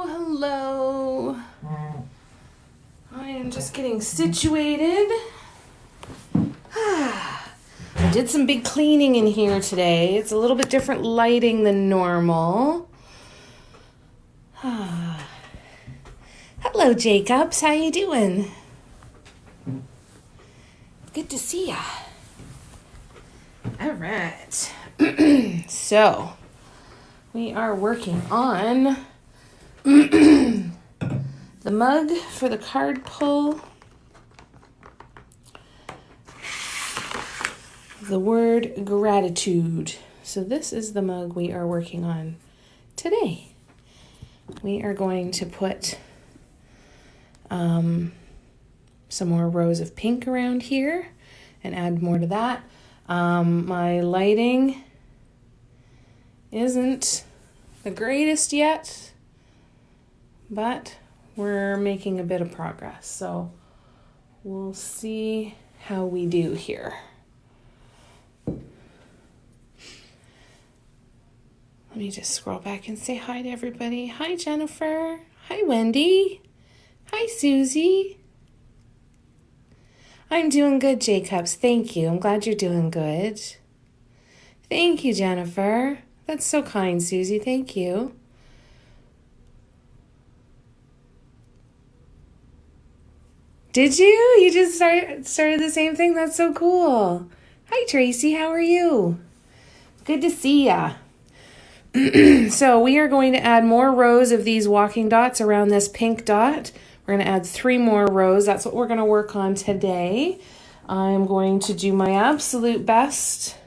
Hello. I am just getting situated. I did some big cleaning in here today. It's a little bit different lighting than normal. Hello, Jacobs. How you doing? Good to see ya. All right. So, we are working on the mug for the card pull. The word gratitude. So this is the mug we are working on today. We are going to put some more rows of pink around here and add more to that. My lighting isn't the greatest yet, but we're making a bit of progress. So we'll see how we do here. Let me just scroll back and say hi to everybody. Hi, Jennifer. Hi, Wendy. Hi, Susie. I'm doing good, Jacobs. Thank you. I'm glad you're doing good. Thank you, Jennifer. That's so kind, Susie. Thank you. Did you? You just started the same thing? That's so cool. Hi, Tracy. How are you? Good to see ya. So we are going to add more rows of these walking dots around this pink dot. We're going to add 3 more rows. That's what we're going to work on today. I'm going to do my absolute best.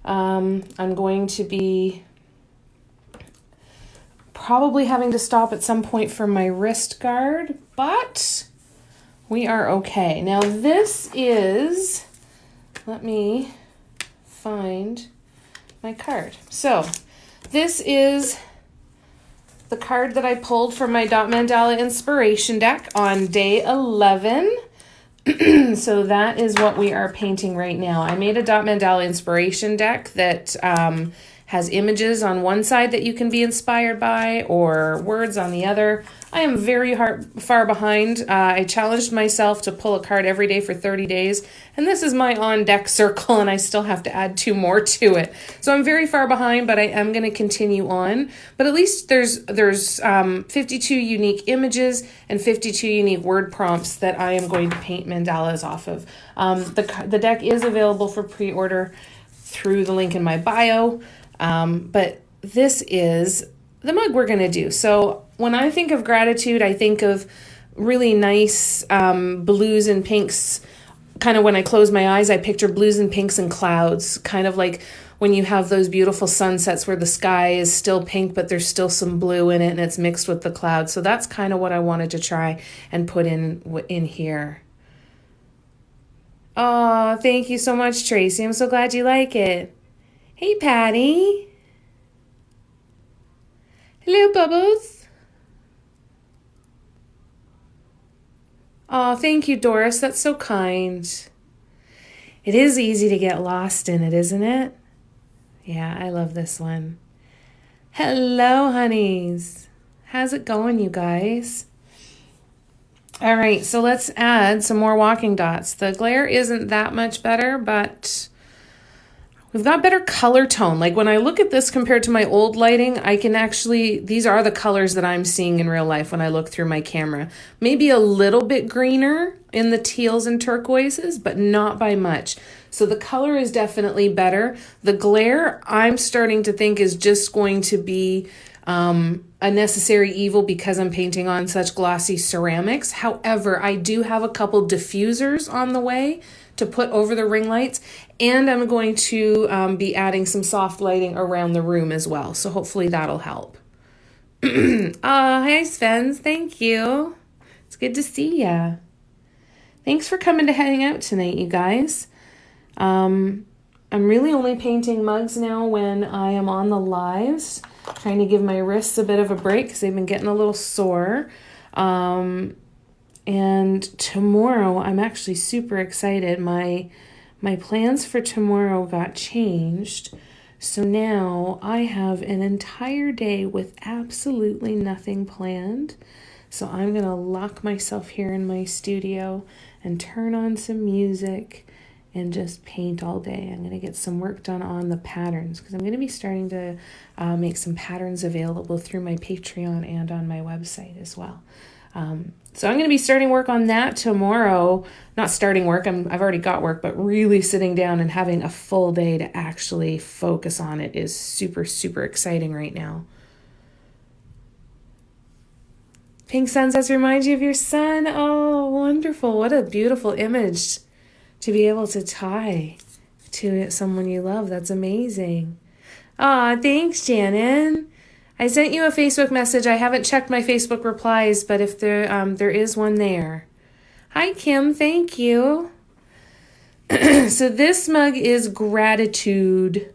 I'm going to be probably having to stop at some point for my wrist guard, but we are okay. Now this is, let me find my card. So this is the card that I pulled from my Dot Mandala Inspiration deck on day 11. So that is what we are painting right now. I made a Dot Mandala Inspiration deck that has images on one side that you can be inspired by or words on the other. I am very far behind. I challenged myself to pull a card every day for 30 days, and this is my on-deck circle, and I still have to add 2 more to it. So I'm very far behind, but I am going to continue on. But at least there's 52 unique images and 52 unique word prompts that I am going to paint mandalas off of. The deck is available for pre-order through the link in my bio, but this is the mug we're going to do. So when I think of gratitude, I think of really nice blues and pinks. Kind of when I close my eyes, I picture blues and pinks and clouds, kind of like when you have those beautiful sunsets where the sky is still pink, but there's still some blue in it and it's mixed with the clouds. So that's kind of what I wanted to try and put in here. Oh, thank you so much, Tracy. I'm so glad you like it. Hey, Patty. Hello, Bubbles. Oh, thank you, Doris. That's so kind. It is easy to get lost in it, isn't it? Yeah, I love this one. Hello, honeys. How's it going, you guys? All right, so let's add some more walking dots. The glare isn't that much better, but we've got better color tone. Like when I look at this compared to my old lighting, I can actually, these are the colors that I'm seeing in real life when I look through my camera. Maybe a little bit greener in the teals and turquoises, but not by much. So the color is definitely better. The glare, I'm starting to think is just going to be a necessary evil because I'm painting on such glossy ceramics. However, I do have a couple diffusers on the way to put over the ring lights, and I'm going to be adding some soft lighting around the room as well. So hopefully that'll help. Hi, Svens. Thank you. It's good to see ya. Thanks for coming to hang out tonight, you guys. I'm really only painting mugs now when I am on the lives, trying to give my wrists a bit of a break because they've been getting a little sore. And tomorrow, I'm actually super excited. My plans for tomorrow got changed. So now I have an entire day with absolutely nothing planned. So I'm going to lock myself here in my studio and turn on some music and just paint all day. I'm going to get some work done on the patterns because I'm going to be starting to make some patterns available through my Patreon and on my website as well. So I'm going to be starting work on that tomorrow. Not starting work, I've already got work, but really sitting down and having a full day to actually focus on it is super, super exciting right now. Pink Sunsets reminds you of your son. Oh, wonderful. What a beautiful image to be able to tie to someone you love. That's amazing. Aw, thanks, Shannon. I sent you a Facebook message. I haven't checked my Facebook replies, but if there is one there. Hi, Kim. Thank you. So this mug is gratitude.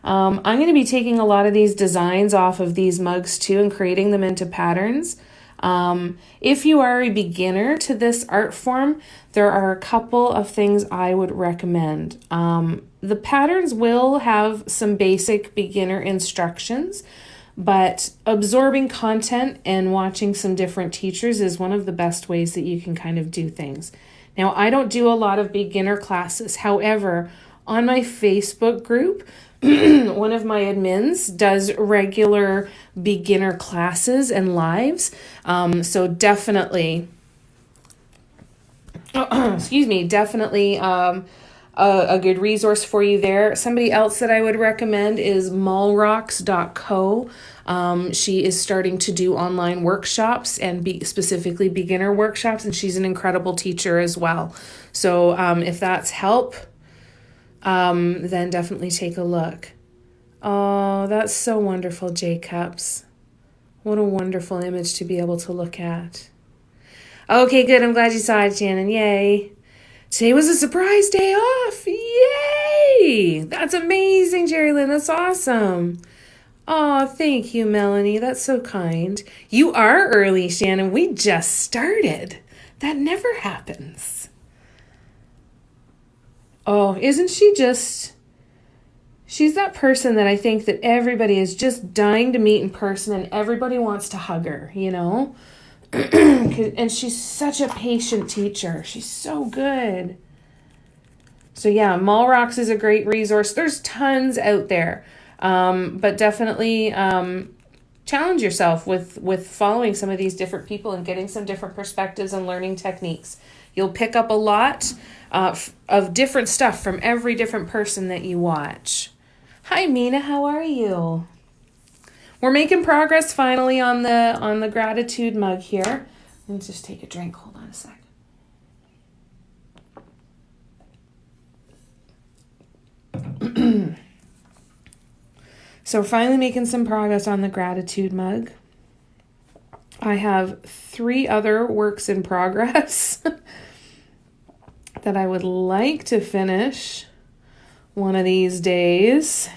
I'm going to be taking a lot of these designs off of these mugs too and creating them into patterns. If you are a beginner to this art form, there are a couple of things I would recommend. The patterns will have some basic beginner instructions, but absorbing content and watching some different teachers is one of the best ways that you can kind of do things. Now, I don't do a lot of beginner classes. However, on my Facebook group, one of my admins does regular beginner classes and lives. So definitely, definitely a good resource for you there. Somebody else that I would recommend is malrocks.co. She is starting to do online workshops and specifically beginner workshops, and she's an incredible teacher as well. So if that's help, then definitely take a look. Oh, that's so wonderful, Jacobs. What a wonderful image to be able to look at. Okay, good. I'm glad you saw it, Shannon. Yay. Today was a surprise day off. Yay! That's amazing, Jerry Lynn. That's awesome. Oh, thank you, Melanie. That's so kind. You are early, Shannon. We just started. That never happens. Oh, isn't she just... She's that person that I think that everybody is just dying to meet in person and everybody wants to hug her, you know? And she's such a patient teacher. She's so good. So yeah, Malrocks is a great resource. There's tons out there. But definitely challenge yourself with following some of these different people and getting some different perspectives and learning techniques. You'll pick up a lot of different stuff from every different person that you watch. Hi, Mina. How are you? We're making progress finally on the gratitude mug here. Let me just take a drink. Hold on a sec. So we're finally making some progress on the gratitude mug. I have 3 other works in progress that I would like to finish one of these days.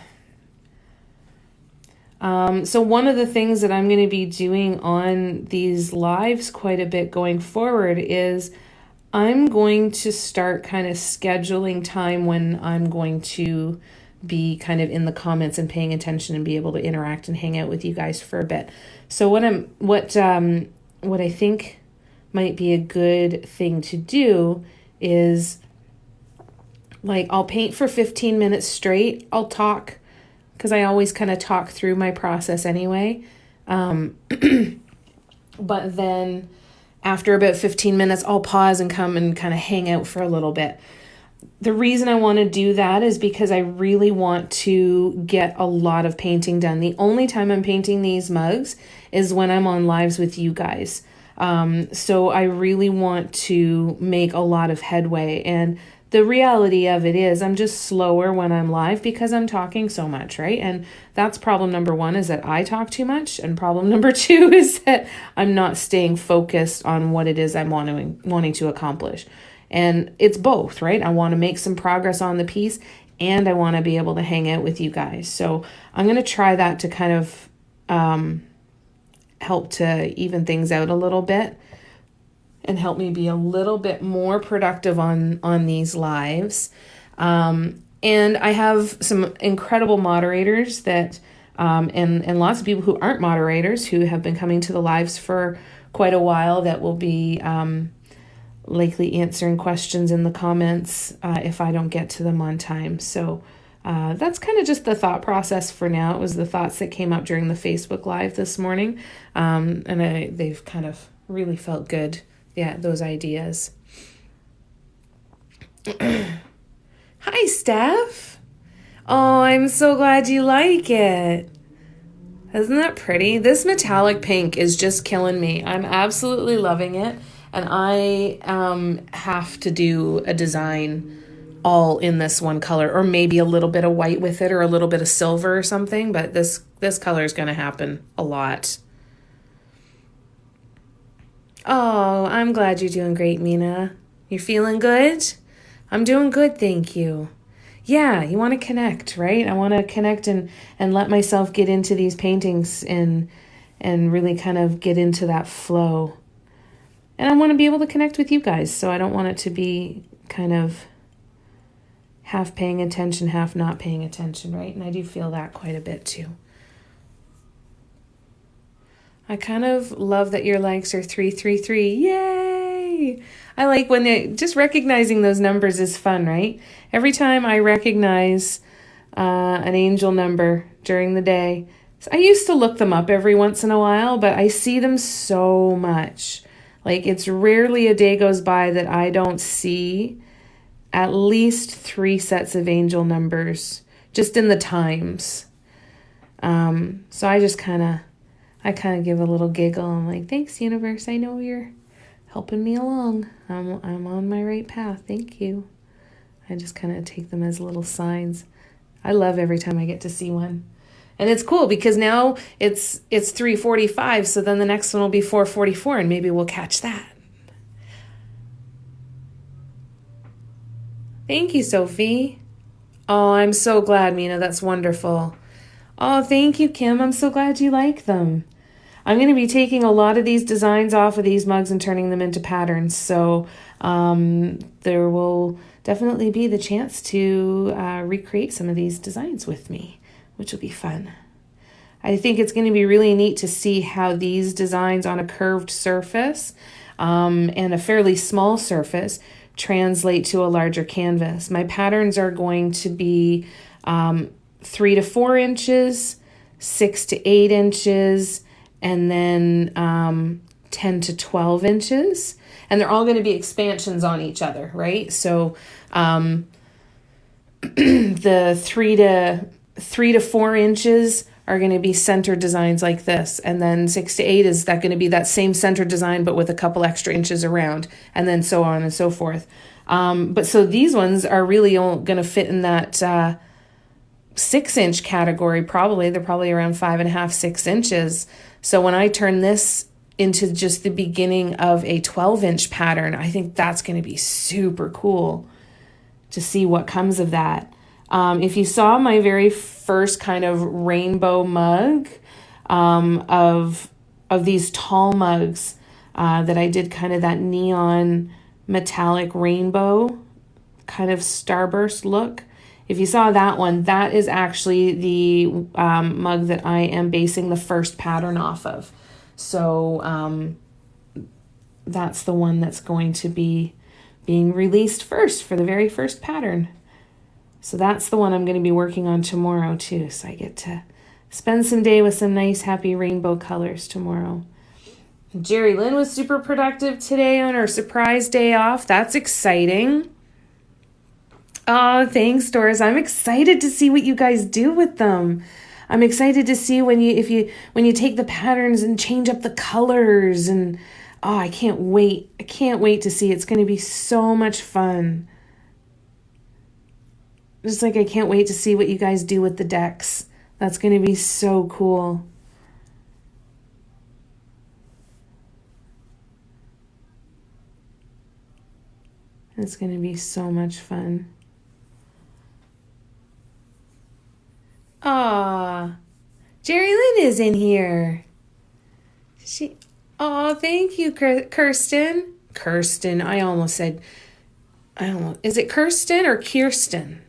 So one of the things that I'm going to be doing on these lives quite a bit going forward is I'm going to start kind of scheduling time when I'm going to be kind of in the comments and paying attention and be able to interact and hang out with you guys for a bit. So what I think might be a good thing to do is, like, I'll paint for 15 minutes straight. I'll talk, because I always kind of talk through my process anyway. But then after about 15 minutes, I'll pause and come and kind of hang out for a little bit. The reason I want to do that is because I really want to get a lot of painting done. The only time I'm painting these mugs is when I'm on lives with you guys. So I really want to make a lot of headway. And the reality of it is I'm just slower when I'm live because I'm talking so much, right? And that's problem number 1, is that I talk too much. And problem number 2 is that I'm not staying focused on what it is I'm wanting to accomplish. And it's both, right? I want to make some progress on the piece and I want to be able to hang out with you guys. So I'm going to try that to kind of help to even things out a little bit and help me be a little bit more productive on these lives. And I have some incredible moderators that, and lots of people who aren't moderators who have been coming to the lives for quite a while that will be likely answering questions in the comments if I don't get to them on time. So that's kind of just the thought process for now. It was the thoughts that came up during the Facebook Live this morning. And they've kind of really felt good. Yeah, those ideas. Hi, Steph. Oh, I'm so glad you like it. Isn't that pretty? This metallic pink is just killing me. I'm absolutely loving it. And I have to do a design all in this one color, or maybe a little bit of white with it, or a little bit of silver or something. But this color is going to happen a lot. Oh, I'm glad you're doing great, Mina. You're feeling good? I'm doing good, thank you. Yeah, you want to connect, right? I want to connect and let myself get into these paintings and really kind of get into that flow. And I want to be able to connect with you guys, so I don't want it to be kind of half paying attention, half not paying attention, right? And I do feel that quite a bit too. I kind of love that your likes are 333. Yay! I like when just recognizing those numbers is fun, right? Every time I recognize an angel number during the day, I used to look them up every once in a while, but I see them so much. Like, it's rarely a day goes by that I don't see at least 3 sets of angel numbers just in the times. So I just kind of give a little giggle. I'm like, thanks, universe. I know you're helping me along. I'm on my right path. Thank you. I just kind of take them as little signs. I love every time I get to see one. And it's cool because now it's 3:45, so then the next one will be 4:44, and maybe we'll catch that. Thank you, Sophie. Oh, I'm so glad, Mina. That's wonderful. Oh, thank you, Kim. I'm so glad you like them. I'm going to be taking a lot of these designs off of these mugs and turning them into patterns. So there will definitely be the chance to recreate some of these designs with me, which will be fun. I think it's going to be really neat to see how these designs on a curved surface and a fairly small surface translate to a larger canvas. My patterns are going to be 3 to 4 inches, 6 to 8 inches, and then 10 to 12 inches. And they're all going to be expansions on each other, right? So the 3 to 4 inches are going to be center designs like this. And then 6 to 8 is that going to be that same center design, but with a couple extra inches around, and then so on and so forth. But so these ones are really going to fit in that 6-inch category, probably. They're probably around 5.5, 6 inches. So when I turn this into just the beginning of a 12-inch pattern, I think that's going to be super cool to see what comes of that. If you saw my very first kind of rainbow mug of these tall mugs that I did kind of that neon metallic rainbow kind of starburst look. If you saw that one, that is actually the mug that I am basing the first pattern off of. So that's the one that's going to be being released first for the very first pattern. So that's the one I'm going to be working on tomorrow too. So I get to spend some day with some nice happy rainbow colors tomorrow. Jerry Lynn was super productive today on her surprise day off. That's exciting. Oh, thanks, Doris. I'm excited to see what you guys do with them. I'm excited to see when you take the patterns and change up the colors, and oh, I can't wait. I can't wait to see. It's going to be so much fun. Just like I can't wait to see what you guys do with the decks. That's going to be so cool. It's going to be so much fun. Aw, Jerry Lynn is in here. Oh, thank you, Kirsten. Kirsten, is it Kirsten or Kirsten?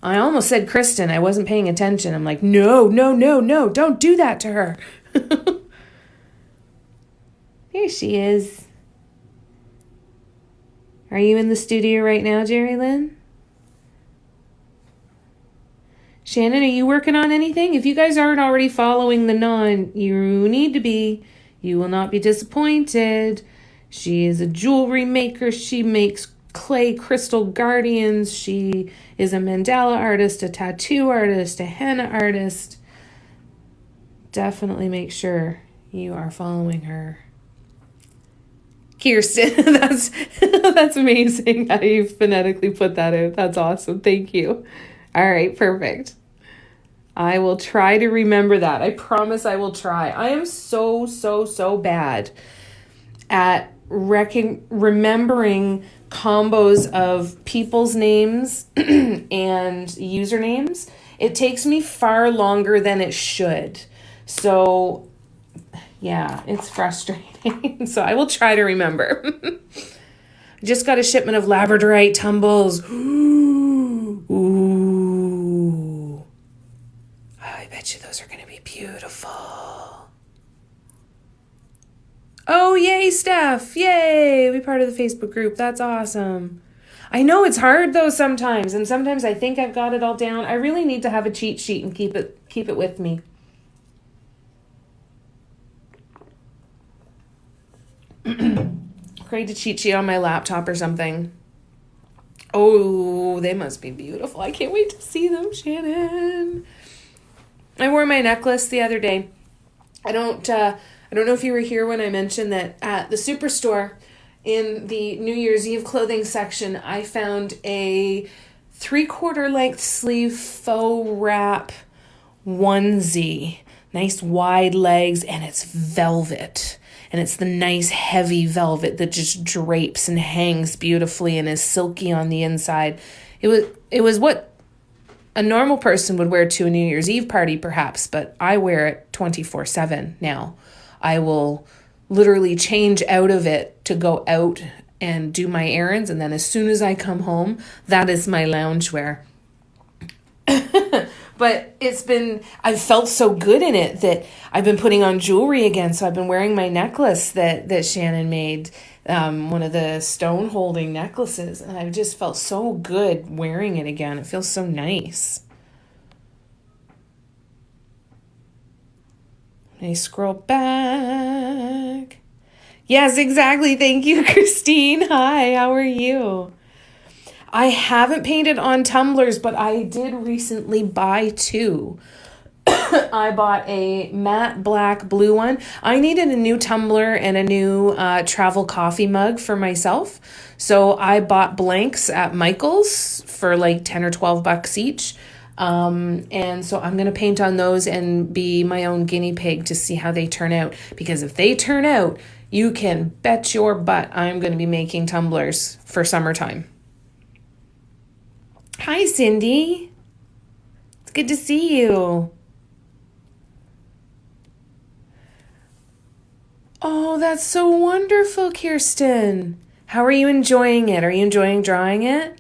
I almost said Kristen. I wasn't paying attention. I'm like, no, no, no, no, don't do that to her. There she is. Are you in the studio right now, Jerry Lynn? Shannon, are you working on anything? If you guys aren't already following the Nun, you need to be. You will not be disappointed. She is a jewelry maker. She makes clay crystal guardians. She is a mandala artist, a tattoo artist, a henna artist. Definitely make sure you are following her. Kirsten, that's amazing how you phonetically put that out. That's awesome. Thank you. All right, perfect. I will try to remember that. I promise I will try. I am so bad at remembering combos of people's names and usernames. It takes me far longer than it should. So yeah, it's frustrating. So I will try to remember. Just got a shipment of labradorite tumbles. Ooh. I bet you those are going to be beautiful. Oh, yay, Steph. Yay. Be part of the Facebook group. That's awesome. I know it's hard though sometimes. And sometimes I think I've got it all down. I really need to have a cheat sheet and keep it with me. Create a cheat sheet on my laptop or something. Oh, they must be beautiful. I can't wait to see them, Shannon. I wore my necklace the other day. I don't know if you were here when I mentioned that at the Superstore in the New Year's Eve clothing section, I found a 3/4 length sleeve faux wrap onesie. Nice wide legs, and it's velvet. And it's the nice heavy velvet that just drapes and hangs beautifully and is silky on the inside. It was what a normal person would wear to a New Year's Eve party perhaps, but I wear it 24/7 now. I will literally change out of it to go out and do my errands, and then as soon as I come home, that is my loungewear. But I've felt so good in it that I've been putting on jewelry again. So I've been wearing my necklace that Shannon made, one of the stone holding necklaces. And I've just felt so good wearing it again. It feels so nice. Let me scroll back. Yes, exactly. Thank you, Christine. Hi, how are you? I haven't painted on tumblers, but I did recently buy 2. I bought a matte black blue one. I needed a new tumbler and a new travel coffee mug for myself. So I bought blanks at Michael's for like 10 or 12 bucks each. And so I'm going to paint on those and be my own guinea pig to see how they turn out. Because if they turn out, you can bet your butt I'm going to be making tumblers for summertime. Hi, Cindy. It's good to see you. Oh, that's so wonderful, Kirsten. How are you enjoying it? Are you enjoying drawing it?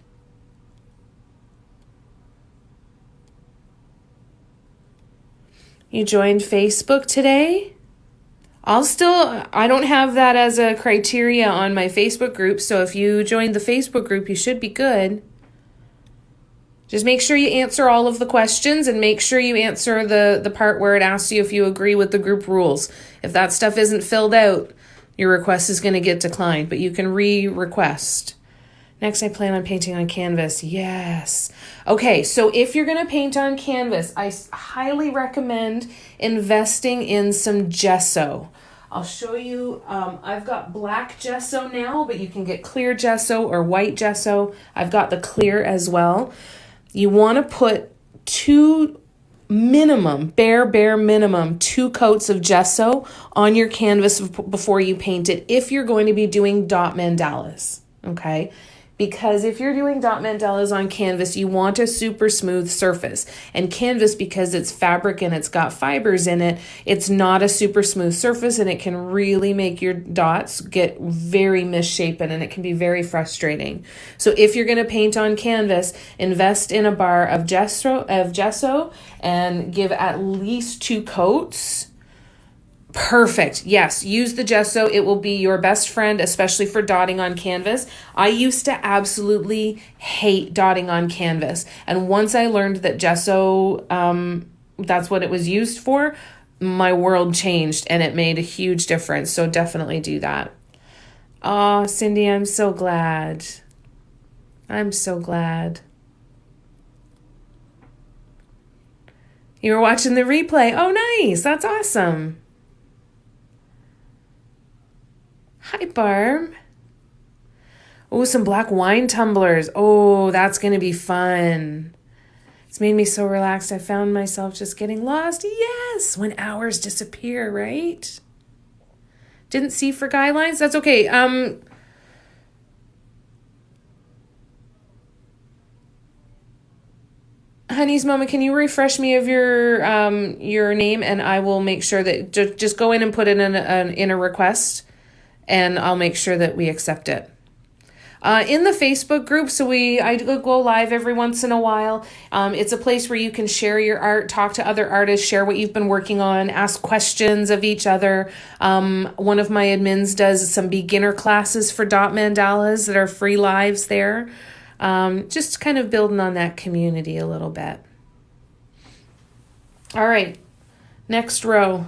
You joined Facebook today? I don't have that as a criteria on my Facebook group, so if you joined the Facebook group, you should be good. Just make sure you answer all of the questions and make sure you answer the part where it asks you if you agree with the group rules. If that stuff isn't filled out, your request is going to get declined, but you can re-request. Next, I plan on painting on canvas. Yes. Okay, so if you're going to paint on canvas, I highly recommend investing in some gesso. I'll show you, I've got black gesso now, but you can get clear gesso or white gesso. I've got the clear as well. You want to put 2 minimum, bare minimum, 2 coats of gesso on your canvas before you paint it if you're going to be doing dot mandalas, okay? because if you're doing dot mandalas on canvas, you want a super smooth surface. And canvas, because it's fabric and it's got fibers in it, it's not a super smooth surface, and it can really make your dots get very misshapen, and it can be very frustrating. So if you're going to paint on canvas, invest in a bar of gesso and give at least 2 coats. Perfect. Yes, use the gesso. It will be your best friend, especially for dotting on canvas. I used to absolutely hate dotting on canvas. And once I learned that gesso, that's what it was used for, my world changed and it made a huge difference. So definitely do that. Oh, Cindy, I'm so glad. I'm so glad. You were watching the replay. Oh, nice. That's awesome. Hi, Barb. Oh, some black wine tumblers. Oh, that's going to be fun. It's made me so relaxed. I found myself just getting lost. Yes, when hours disappear, right? Didn't see for guidelines? That's okay. Honey's Mama, can you refresh me of your name, and I will make sure that just go in and put in in a request, and I'll make sure that we accept it. In the Facebook group, so I go live every once in a while. It's a place where you can share your art, talk to other artists, share what you've been working on, ask questions of each other. One of my admins does some beginner classes for dot mandalas that are free lives there. Just kind of building on that community a little bit. All right, next row.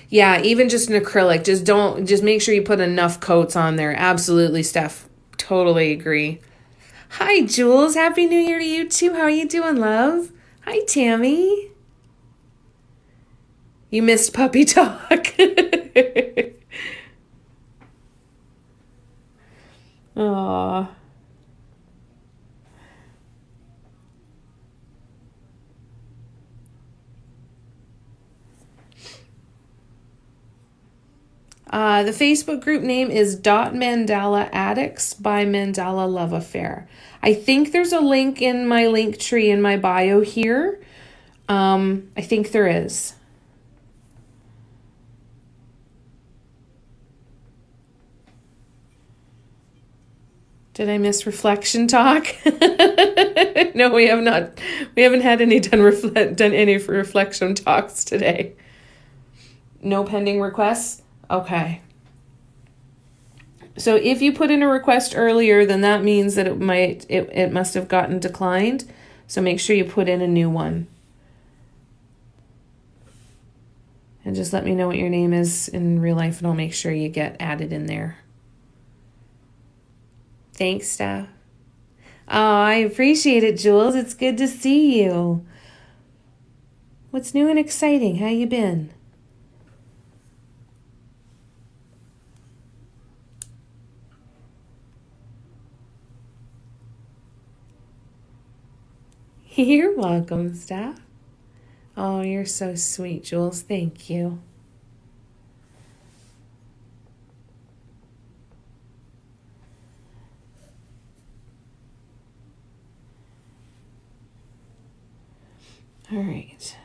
Yeah, even just an acrylic. Just make sure you put enough coats on there. Absolutely, Steph. Totally agree. Hi, Jules. Happy New Year to you too. How are you doing, love? Hi, Tammy. You missed puppy talk. Aww. The Facebook group name is Dot Mandala Addicts by Mandala Love Affair. I think there's a link in my link tree in my bio here. I think there is. Did I miss reflection talk? No, we have not. We haven't had any done any reflection talks today. No pending requests? Okay. So if you put in a request earlier, then that means that it must have gotten declined. So make sure you put in a new one. And just let me know what your name is in real life, and I'll make sure you get added in there. Thanks, Steph. Oh, I appreciate it, Jules. It's good to see you. What's new and exciting? How you been? You're welcome, Steph. Oh, you're so sweet, Jules. Thank you. All right.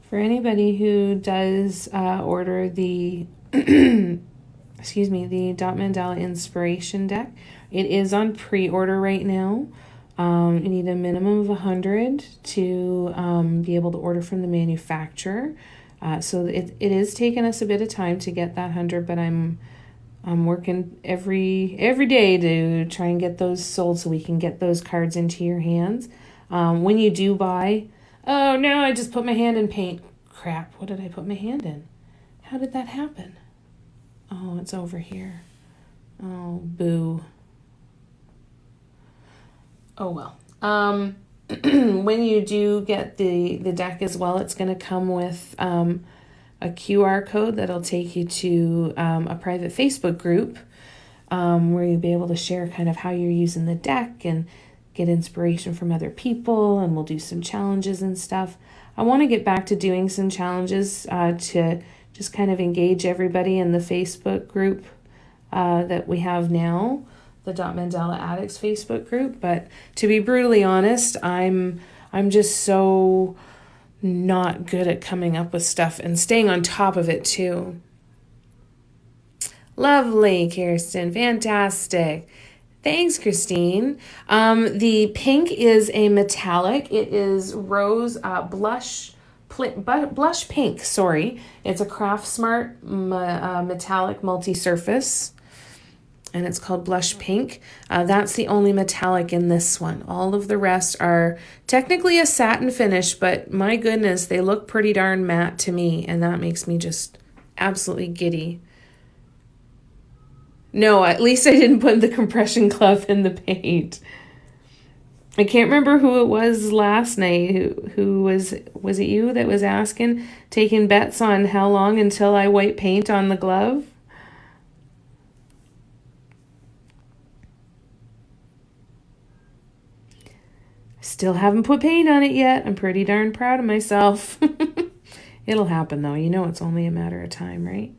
For anybody who does order the, excuse me, the Dot Mandala Inspiration Deck, it is on pre-order right now. You need a minimum of 100 to be able to order from the manufacturer. So it is taking us a bit of time to get that 100, but I'm working every day to try and get those sold so we can get those cards into your hands. When you do buy, oh no, I just put my hand in paint. Crap, what did I put my hand in? How did that happen? Oh, it's over here. Oh, boo. Oh well. When you do get the deck as well, it's going to come with a QR code that'll take you to a private Facebook group. where you'll be able to share kind of how you're using the deck and get inspiration from other people, and we'll do some challenges and stuff. I want to get back to doing some challenges to just kind of engage everybody in the Facebook group that we have now, the Dot Mandala Addicts Facebook group. But to be brutally honest, I'm just so not good at coming up with stuff and staying on top of it too. Lovely, Kirsten. Fantastic. Thanks, Christine. The pink is a metallic. It is rose blush pink. Sorry, it's a Craft Smart metallic multi-surface, and it's called Blush Pink. That's the only metallic in this one. All of the rest are technically a satin finish, but my goodness, they look pretty darn matte to me, and that makes me just absolutely giddy. No, at least I didn't put the compression glove in the paint. I can't remember who it was last night. Who was it you that was asking, taking bets on how long until I wipe paint on the glove? Still haven't put paint on it yet. I'm pretty darn proud of myself. It'll happen though. You know, it's only a matter of time, right?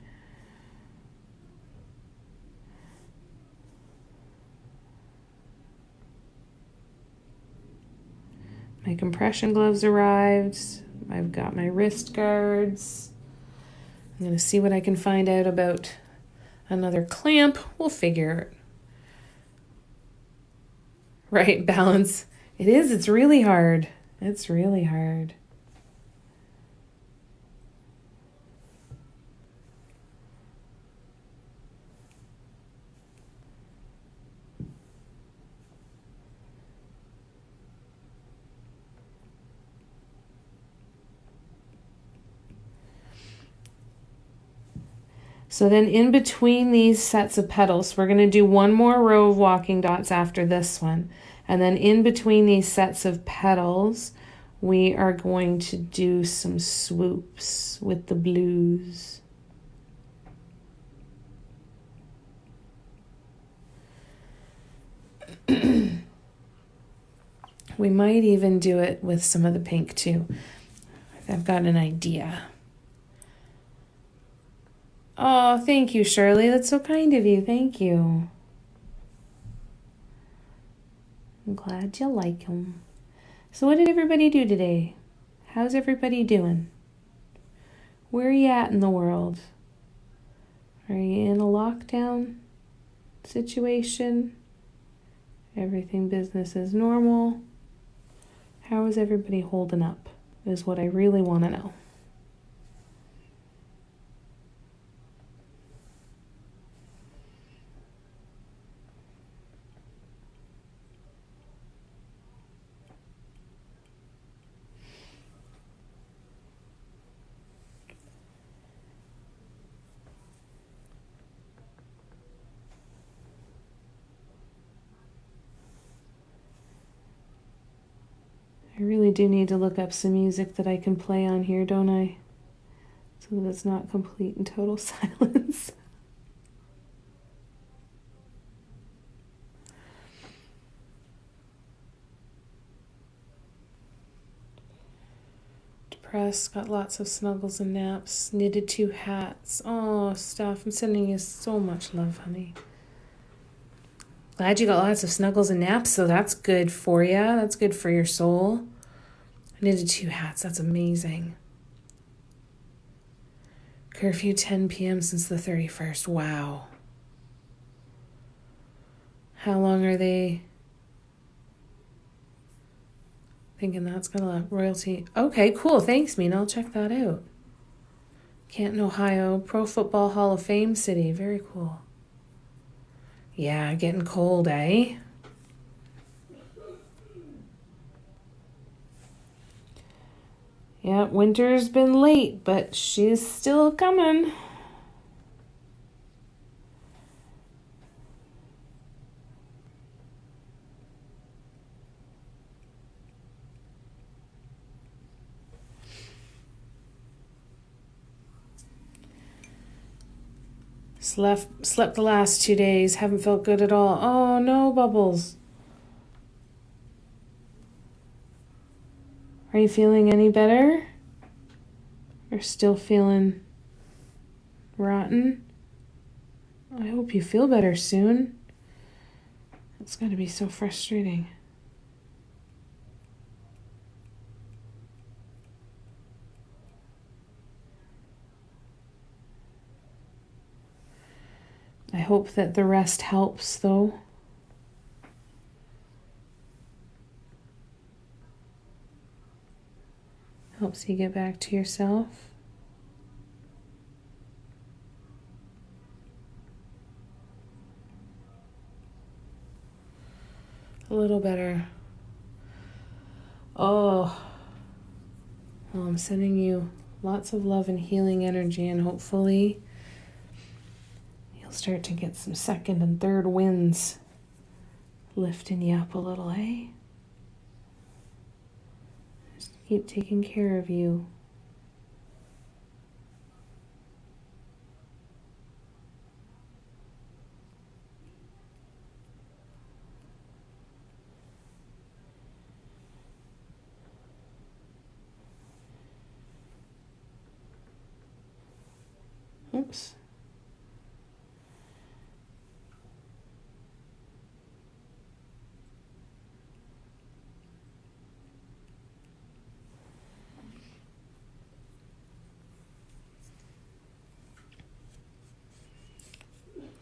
My compression gloves arrived. I've got my wrist guards. I'm going to see what I can find out about another clamp. We'll figure it. Right, balance. It is. It's really hard. It's really hard. So then in between these sets of petals, we're going to do one more row of walking dots after this one. And then in between these sets of petals, we are going to do some swoops with the blues. We might even do it with some of the pink too. I've got an idea. Oh, thank you, Shirley. That's so kind of you. Thank you. I'm glad you like them. So what did everybody do today? How's everybody doing? Where are you at in the world? Are you in a lockdown situation? Everything business as normal? How is everybody holding up is what I really want to know. I really do need to look up some music that I can play on here, don't I? So that it's not complete and total silence. Depressed, got lots of snuggles and naps, knitted 2 hats. Oh, Steph, I'm sending you so much love, honey. Glad you got lots of snuggles and naps, so that's good for you. That's good for your soul. I knitted 2 hats. That's amazing. Curfew 10 p.m. since the 31st. Wow. How long are they thinking that's going to last? Royalty. Okay, cool. Thanks, Mina. I'll check that out. Canton, Ohio. Pro Football Hall of Fame city. Very cool. Yeah, getting cold, eh? Yeah, winter's been late, but she's still coming. Slept the last 2 days. Haven't felt good at all. Oh no, Bubbles. Are you feeling any better? Or still feeling rotten? I hope you feel better soon. It's got to be so frustrating. I hope that the rest helps, though. Helps you get back to yourself. A little better. Oh. Well, I'm sending you lots of love and healing energy, and hopefully you'll start to get some second and third winds lifting you up a little, eh? Just keep taking care of you. Oops.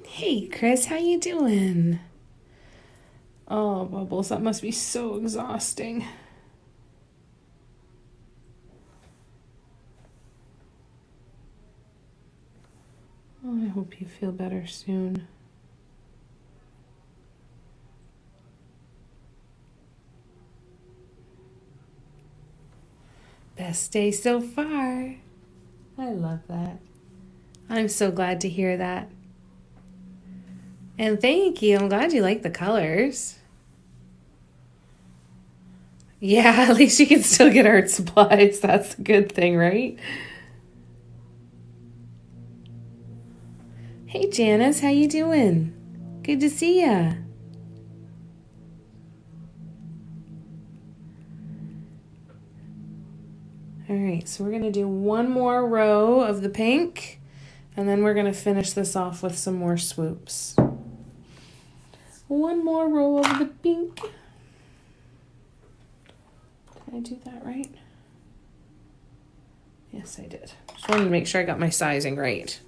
Hey, Chris, how you doing? Oh, Bubbles, that must be so exhausting. Oh, I hope you feel better soon. Best day so far. I love that. I'm so glad to hear that. And thank you. I'm glad you like the colors. Yeah, at least you can still get art supplies. That's a good thing, right? Hey, Janice, how you doing? Good to see ya. All right, so we're going to do one more row of the pink, and then we're going to finish this off with some more swoops. One more row of the pink. Did I do that right? Yes, I did. Just wanted to make sure I got my sizing right.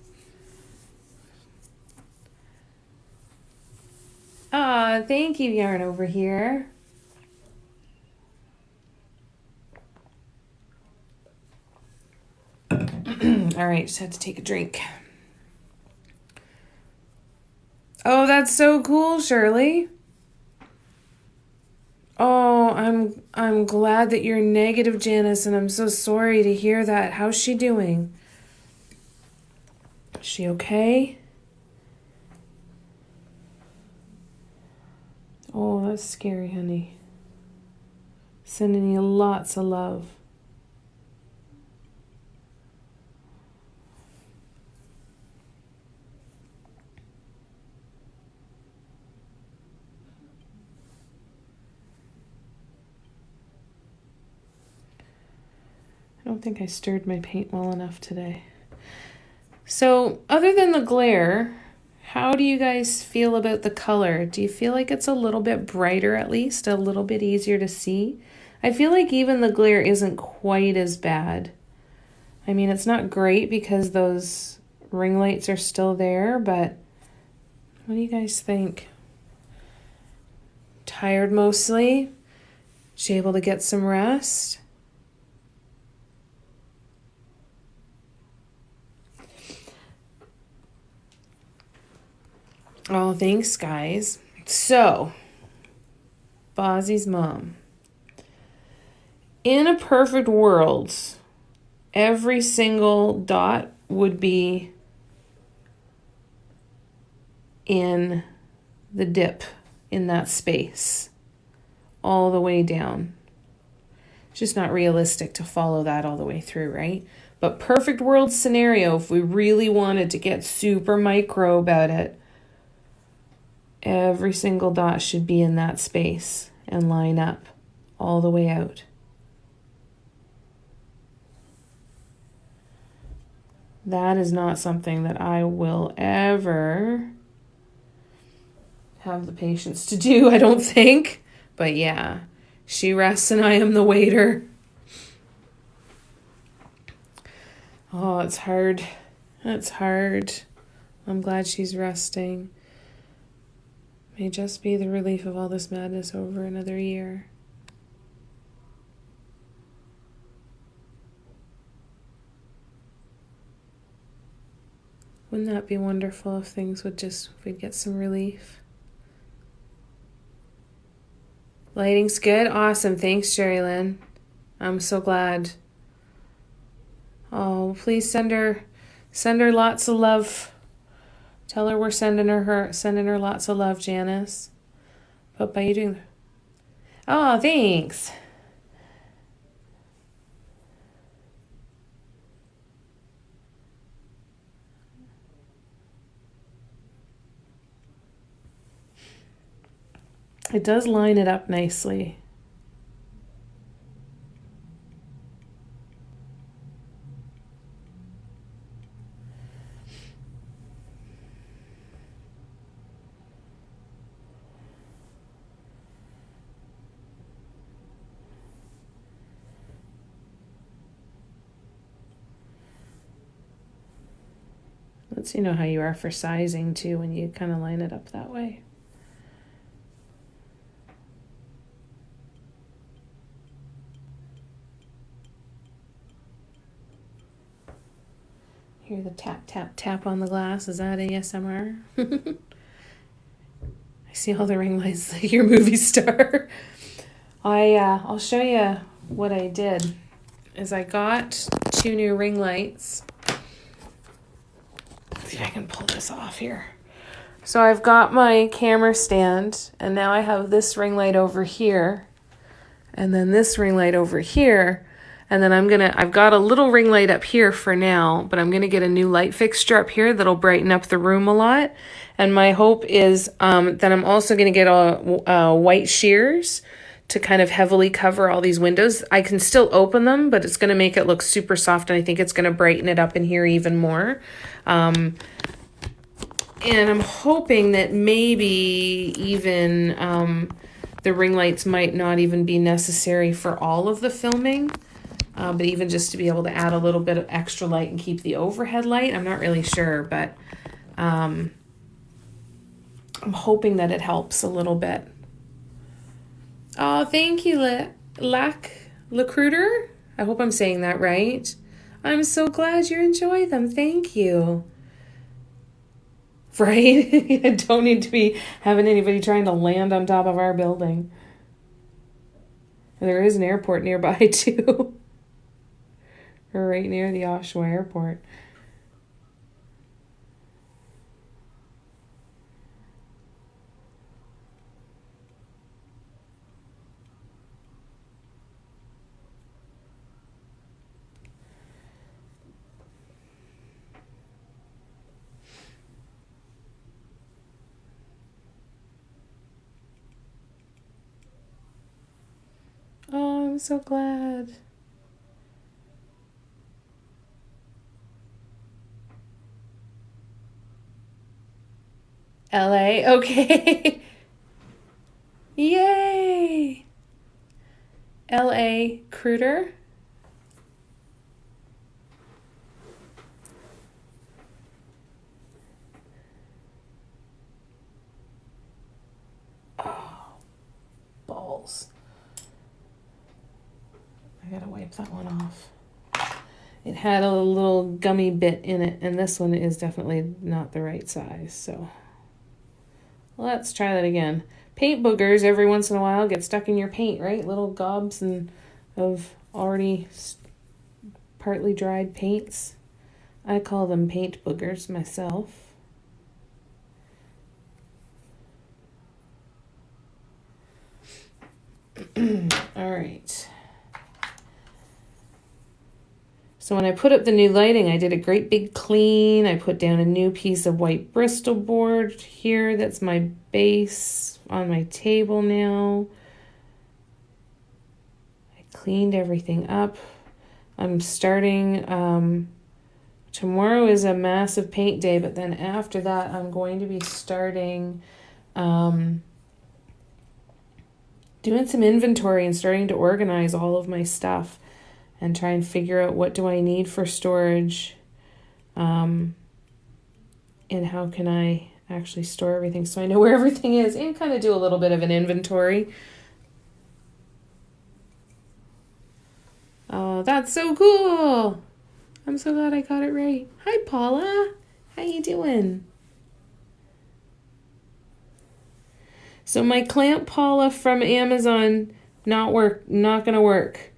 Thank you, Yarn over here. All right, just had to take a drink. Oh, that's so cool, Shirley. Oh, I'm glad that you're negative, Janice, and I'm so sorry to hear that. How's she doing? Is she okay? Oh, that's scary, honey. Sending you lots of love. I don't think I stirred my paint well enough today. So, other than the glare, how do you guys feel about the color? Do you feel like it's a little bit brighter, at least a little bit easier to see? I feel like even the glare isn't quite as bad. I mean, it's not great because those ring lights are still there, but what do you guys think? Tired mostly? Is she able to get some rest? Oh, thanks, guys. So, Bozzy's mom. In a perfect world, every single dot would be in the dip in that space all the way down. It's just not realistic to follow that all the way through, right? But perfect world scenario, if we really wanted to get super micro about it, every single dot should be in that space and line up all the way out. That is not something that I will ever have the patience to do, I don't think. But yeah, she rests and I am the waiter. Oh, it's hard. It's hard. I'm glad she's resting. May just be the relief of all this madness over another year. Wouldn't that be wonderful if things would just, if we'd get some relief? Lighting's good? Awesome. Thanks, Jerry Lynn. I'm so glad. Oh, please send her lots of love. Tell her we're sending her lots of love, Janice. But by you doing... Oh, thanks. It does line it up nicely. Lets you know how you are for sizing too when you kind of line it up that way. Hear the tap, tap, tap on the glass. Is that ASMR? I see all the ring lights like your movie star. I'll show you what I did. Is I got 2 new ring lights. Let's see if I can pull this off here. So I've got my camera stand, and now I have this ring light over here, and then this ring light over here. And then I've got a little ring light up here for now, but I'm going to get a new light fixture up here that'll brighten up the room a lot. And my hope is that I'm also going to get white shears to kind of heavily cover all these windows. I can still open them, but it's going to make it look super soft, and I think it's going to brighten it up in here even more. And I'm hoping that maybe even the ring lights might not even be necessary for all of the filming. But even just to be able to add a little bit of extra light and keep the overhead light, I'm not really sure, but I'm hoping that it helps a little bit. Oh, thank you, Lacruder. I hope I'm saying that right. I'm so glad you enjoy them. Thank you. Right? I don't need to be having anybody trying to land on top of our building. There is an airport nearby, too. Right near the Oshawa Airport. Oh, I'm so glad. LA, okay. Yay! LA Cruder. Oh, balls. I gotta wipe that one off. It had a little gummy bit in it, and this one is definitely not the right size, so let's try that again. Paint boogers every once in a while get stuck in your paint, right? Little gobs of already partly dried paints. I call them paint boogers myself. All right. So when I put up the new lighting, I did a great big clean. I put down a new piece of white Bristol board here. That's my base on my table now. I cleaned everything up. I'm starting, tomorrow is a massive paint day, but then after that, I'm going to be starting doing some inventory and starting to organize all of my stuff and try and figure out what do I need for storage, and how can I actually store everything so I know where everything is, and kind of do a little bit of an inventory. Oh, that's so cool. I'm so glad I got it right. Hi, Paula. How you doing? So my clamp, Paula, from Amazon, not gonna work.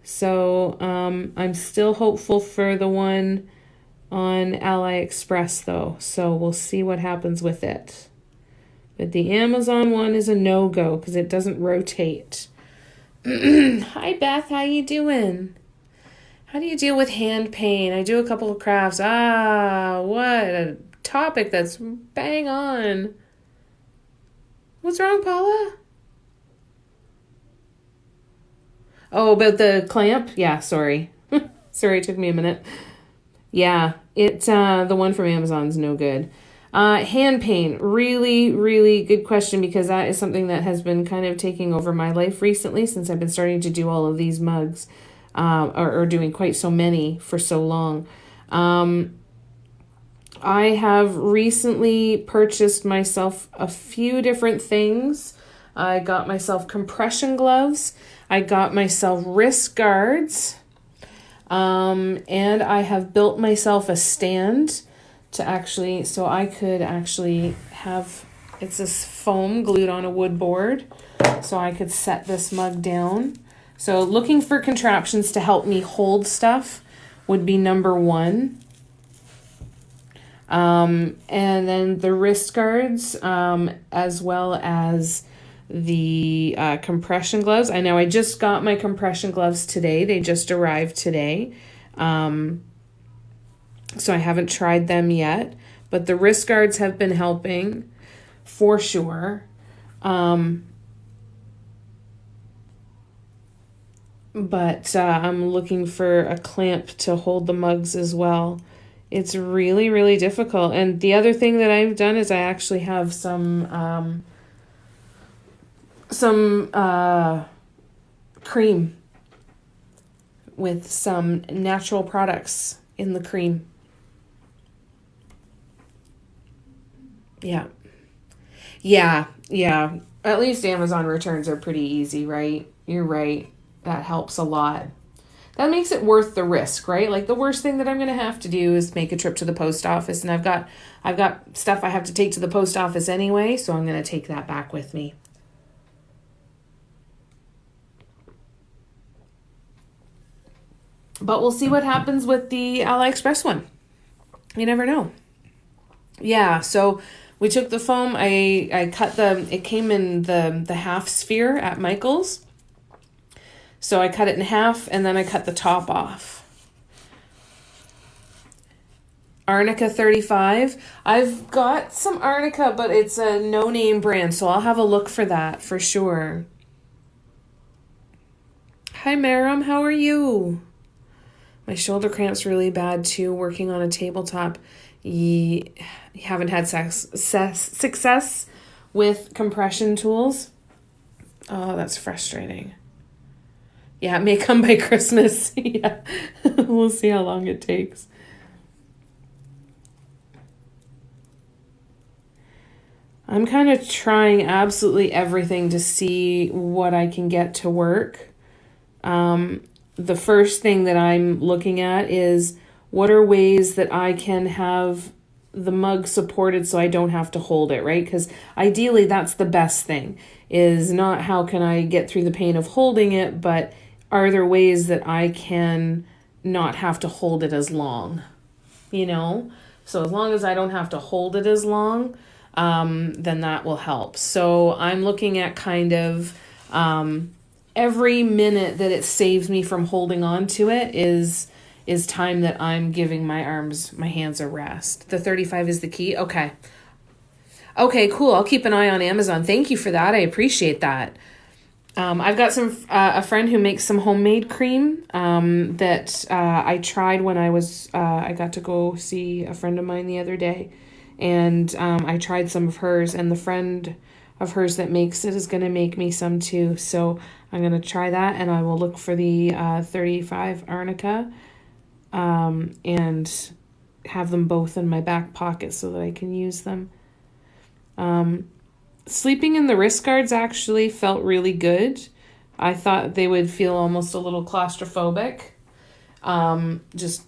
So I'm still hopeful for the one on AliExpress though. So we'll see what happens with it. But the Amazon one is a no-go because it doesn't rotate. Hi Beth, how you doing? How do you deal with hand pain? I do a couple of crafts. What a topic that's bang on. What's wrong, Paula? Oh, about the clamp? Yeah, sorry. Sorry, it took me a minute. Yeah, it's the one from Amazon's no good. Hand pain, really, really good question because that is something that has been kind of taking over my life recently since I've been starting to do all of these mugs, or doing quite so many for so long. I have recently purchased myself a few different things. I got myself compression gloves. I got myself wrist guards. And I have built myself a stand to actually, so I could actually have, it's this foam glued on a wood board, so I could set this mug down. So looking for contraptions to help me hold stuff would be number one. And then the wrist guards, as well as the compression gloves. I know I just got my compression gloves today. They just arrived today. So I haven't tried them yet. But the wrist guards have been helping for sure. But I'm looking for a clamp to hold the mugs as well. It's really, really difficult. And the other thing that I've done is I actually have some cream with some natural products in the cream. Yeah. Yeah. At least Amazon returns are pretty easy, right? You're right. That helps a lot. That makes it worth the risk, right? Like the worst thing that I'm going to have to do is make a trip to the post office, and I've got stuff I have to take to the post office anyway, so I'm going to take that back with me. But we'll see what happens with the AliExpress one. You never know. Yeah, so we took the foam, I cut it came in the half sphere at Michael's. So I cut it in half and then I cut the top off. Arnica 35. I've got some Arnica, but it's a no-name brand, so I'll have a look for that for sure. Hi, Maram. How are you? My shoulder cramp's really bad too, working on a tabletop. You haven't had success with compression tools? Oh, that's frustrating. Yeah, it may come by Christmas. Yeah, we'll see how long it takes. I'm kind of trying absolutely everything to see what I can get to work. The first thing that I'm looking at is what are ways that I can have the mug supported so I don't have to hold it, right? Because ideally that's the best thing, is not how can I get through the pain of holding it, but are there ways that I can not have to hold it as long, you know? So as long as I don't have to hold it as long, then that will help. So I'm looking at kind of every minute that it saves me from holding on to it is is time that I'm giving my hands a rest. The 35 is the key. Okay. Okay, cool. I'll keep an eye on Amazon. Thank you for that. I appreciate that. I've got a friend who makes some homemade cream that I tried when I got to go see a friend of mine the other day. And I tried some of hers, and the friend of hers that makes it is going to make me some too. So I'm going to try that, and I will look for the 35 arnica and have them both in my back pocket so that I can use them. Sleeping in the wrist guards actually felt really good. I thought they would feel almost a little claustrophobic. Just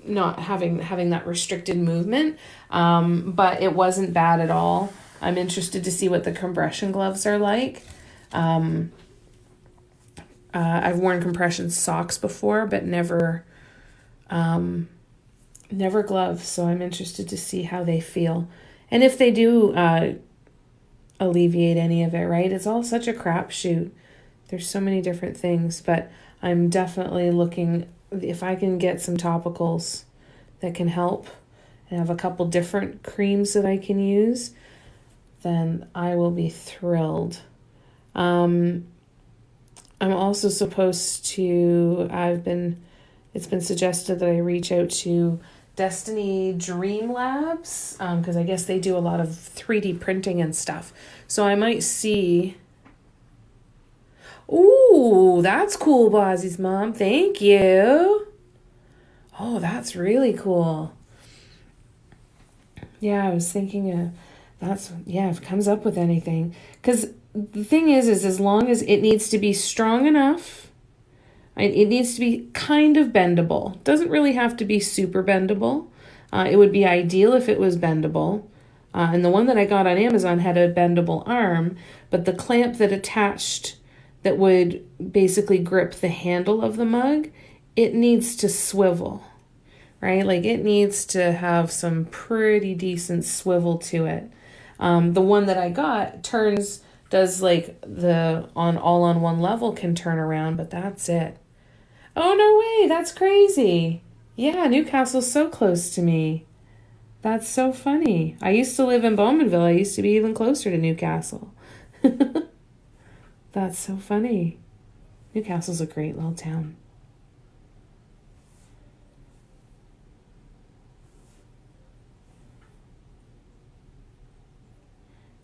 not having that restricted movement. But it wasn't bad at all. I'm interested to see what the compression gloves are like. I've worn compression socks before, but never gloves. So I'm interested to see how they feel. And if they do alleviate any of it, right? It's all such a crapshoot. There's so many different things, but I'm definitely looking if I can get some topicals that can help and have a couple different creams that I can use, then I will be thrilled. I'm also supposed to, it's been suggested that I reach out to Destiny Dream Labs, because I guess they do a lot of 3D printing and stuff. So I might see. Ooh, that's cool, Bozzy's mom. Thank you. Oh, that's really cool. Yeah, I was thinking if it comes up with anything. Because the thing is as long as it needs to be strong enough, it needs to be kind of bendable. Doesn't really have to be super bendable. It would be ideal if it was bendable. And the one that I got on Amazon had a bendable arm, but the clamp that attached that would basically grip the handle of the mug, it needs to swivel, right? Like it needs to have some pretty decent swivel to it. The one that I got does like the all on one level can turn around, but that's it. Oh, no way. That's crazy. Yeah, Newcastle's so close to me. That's so funny. I used to live in Bowmanville. I used to be even closer to Newcastle. That's so funny. Newcastle's a great little town.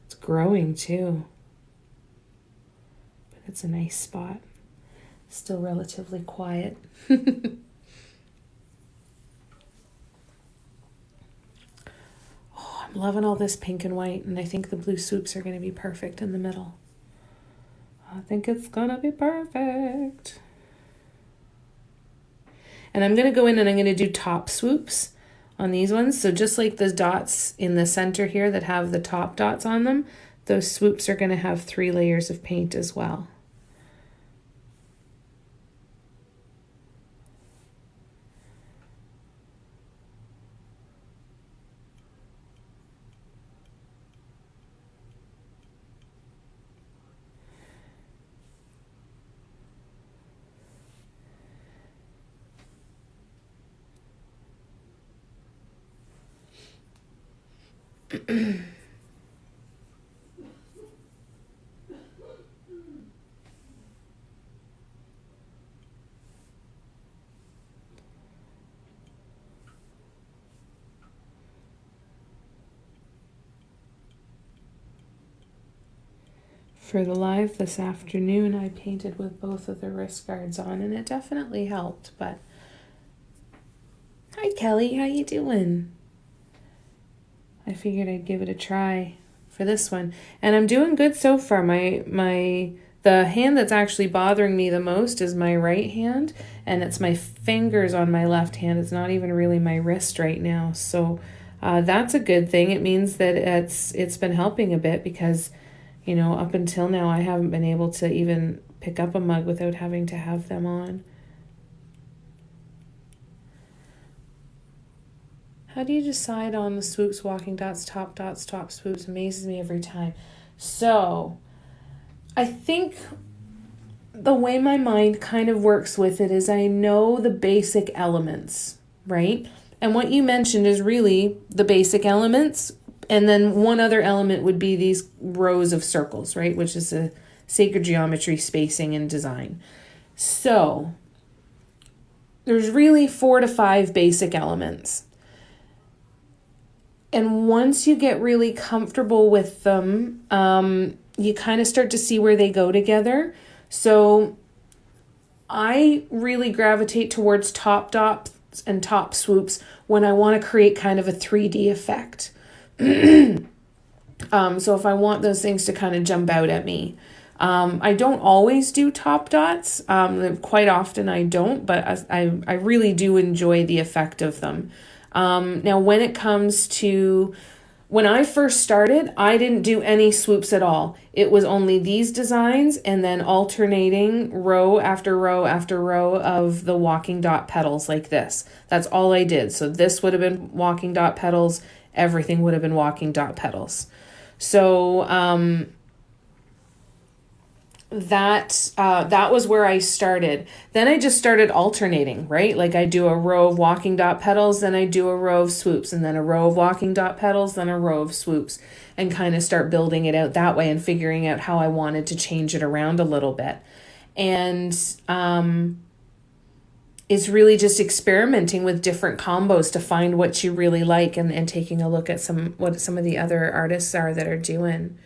It's growing too. But it's a nice spot. Still relatively quiet. Oh, I'm loving all this pink and white, and I think the blue swoops are going to be perfect in the middle. I think it's going to be perfect. And I'm going to go in and I'm going to do top swoops on these ones. So just like the dots in the center here that have the top dots on them, those swoops are going to have 3 layers of paint as well. For the live this afternoon, I painted with both of the wrist guards on, and it definitely helped. But hi, Kelly, how you doing? I figured I'd give it a try for this one, and I'm doing good so far. The hand that's actually bothering me the most is my right hand, and it's my fingers on my left hand. It's not even really my wrist right now, so that's a good thing. It means that it's been helping a bit because, you know, up until now I haven't been able to even pick up a mug without having to have them on. How do you decide on the swoops, walking dots, top swoops? Amazes me every time. So, I think the way my mind kind of works with it is I know the basic elements, right? And what you mentioned is really the basic elements. And then one other element would be these rows of circles, right? Which is a sacred geometry, spacing, and design. So there's really 4 to 5 basic elements. And once you get really comfortable with them, you kind of start to see where they go together. So I really gravitate towards top dots and top swoops when I want to create kind of a 3D effect. So if I want those things to kind of jump out at me. I don't always do top dots. Quite often I don't, but I really do enjoy the effect of them. Now, when it comes to when I first started, I didn't do any swoops at all. It was only these designs and then alternating row after row after row of the walking dot petals like this. That's all I did. So this would have been walking dot petals. Everything would have been walking dot petals. So that was where I started. Then I just started alternating, right? Like I do a row of walking dot petals, then I do a row of swoops, and then a row of walking dot petals, then a row of swoops, and kind of start building it out that way and figuring out how I wanted to change it around a little bit. And it's really just experimenting with different combos to find what you really like and taking a look at what some of the other artists are that are doing.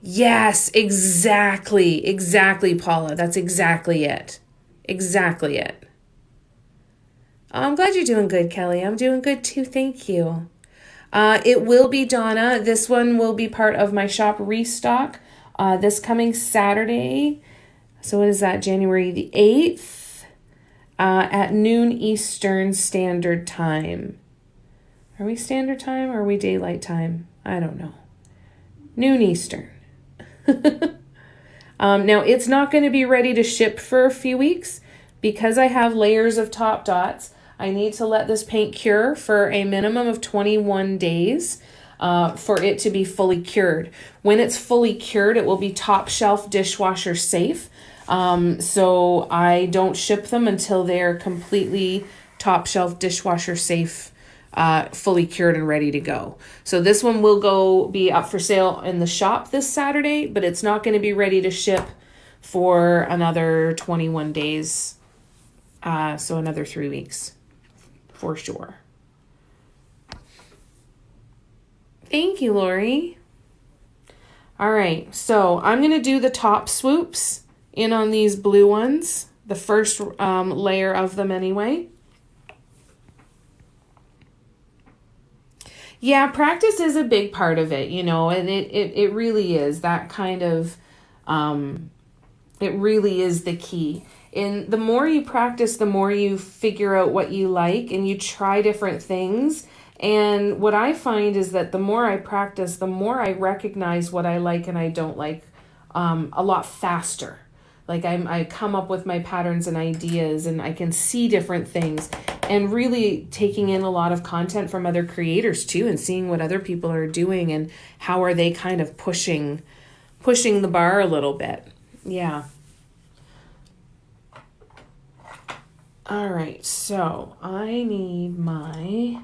Yes, exactly, Paula. That's exactly it. Exactly it. I'm glad you're doing good, Kelly. I'm doing good too. Thank you. It will be Donna. This one will be part of my shop restock this coming Saturday. So what is that? January the 8th at noon Eastern Standard Time. Are we Standard Time or are we Daylight Time? I don't know. Noon Eastern. Now it's not going to be ready to ship for a few weeks because I have layers of top dots. I need to let this paint cure for a minimum of 21 days for it to be fully cured. When it's fully cured, it will be top shelf dishwasher safe. So I don't ship them until they're completely top shelf dishwasher safe, fully cured and ready to go. So this one will be up for sale in the shop this Saturday, but it's not going to be ready to ship for another 21 days. So another 3 weeks for sure. Thank you, Lori. All right. So I'm going to do the top swoops in on these blue ones, the first layer of them anyway. Yeah, practice is a big part of it, and it really is that kind of, it really is the key. And the more you practice, the more you figure out what you like and you try different things. And what I find is that the more I practice, the more I recognize what I like and I don't like a lot faster. Like I come up with my patterns and ideas and I can see different things and really taking in a lot of content from other creators too and seeing what other people are doing and how are they kind of pushing the bar a little bit. Yeah. All right, so I need my